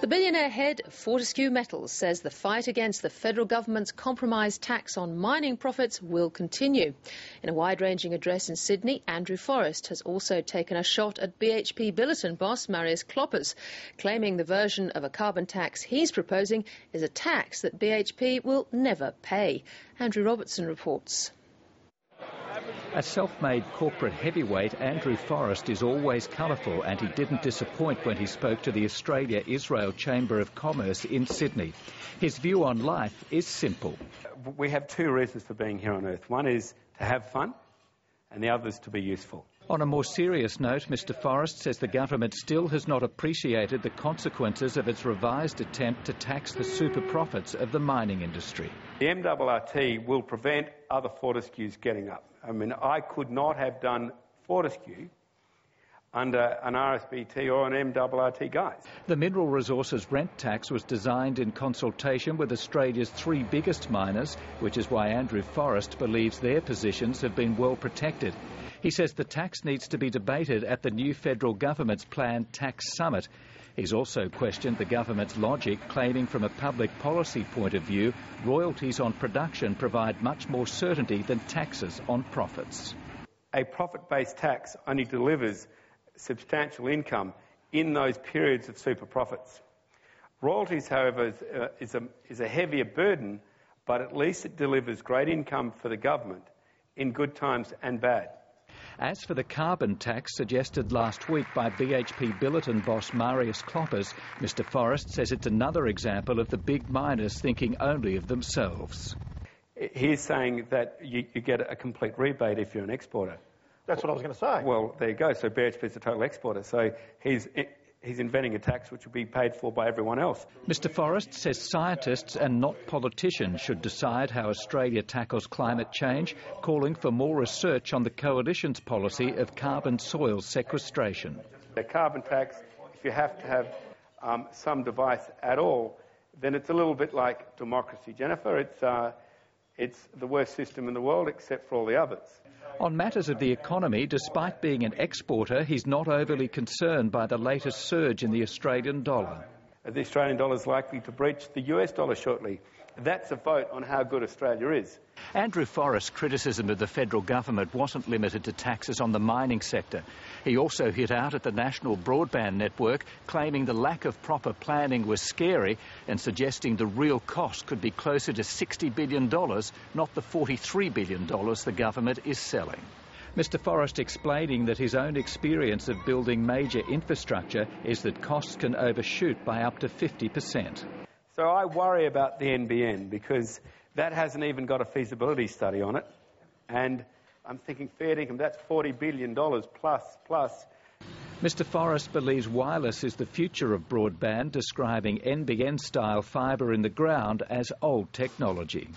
The billionaire head of Fortescue Metals says the fight against the federal government's compromise tax on mining profits will continue. In a wide-ranging address in Sydney, Andrew Forrest has also taken a shot at BHP Billiton boss Marius Kloppers, claiming the version of a carbon tax he's proposing is a tax that BHP will never pay. Andrew Robertson reports. A self-made corporate heavyweight, Andrew Forrest is always colourful, and he didn't disappoint when he spoke to the Australia-Israel Chamber of Commerce in Sydney. His view on life is simple. We have two reasons for being here on Earth. One is to have fun, and the other is to be useful. On a more serious note, Mr Forrest says the government still has not appreciated the consequences of its revised attempt to tax the super profits of the mining industry. The MRRT will prevent other Fortescues getting up. I mean, I could not have done Fortescue under an RSBT or an MRRT guise. The mineral resources rent tax was designed in consultation with Australia's three biggest miners, which is why Andrew Forrest believes their positions have been well protected. He says the tax needs to be debated at the new federal government's planned tax summit. He's also questioned the government's logic, claiming from a public policy point of view, royalties on production provide much more certainty than taxes on profits. A profit-based tax only delivers substantial income in those periods of super profits. Royalties, however, is a heavier burden, but at least it delivers great income for the government in good times and bad. As for the carbon tax suggested last week by BHP Billiton boss Marius Kloppers, Mr Forrest says it's another example of the big miners thinking only of themselves. He's saying that you get a complete rebate if you're an exporter. That's what I was going to say. Well, there you go. So BHP's a total exporter. So he's inventing a tax which will be paid for by everyone else. Mr Forrest says scientists and not politicians should decide how Australia tackles climate change, calling for more research on the Coalition's policy of carbon soil sequestration. A carbon tax, if you have to have some device at all, then it's a little bit like democracy, Jennifer. It's the worst system in the world except for all the others. On matters of the economy, despite being an exporter, he's not overly concerned by the latest surge in the Australian dollar. The Australian dollar is likely to breach the US dollar shortly. That's a vote on how good Australia is. Andrew Forrest's criticism of the federal government wasn't limited to taxes on the mining sector. He also hit out at the national broadband network, claiming the lack of proper planning was scary and suggesting the real cost could be closer to $60 billion, not the $43 billion the government is selling. Mr Forrest explaining that his own experience of building major infrastructure is that costs can overshoot by up to 50%. So I worry about the NBN because that hasn't even got a feasibility study on it. And I'm thinking fair income, that's $40 billion plus. Mr Forrest believes wireless is the future of broadband, describing NBN-style fibre in the ground as old technology.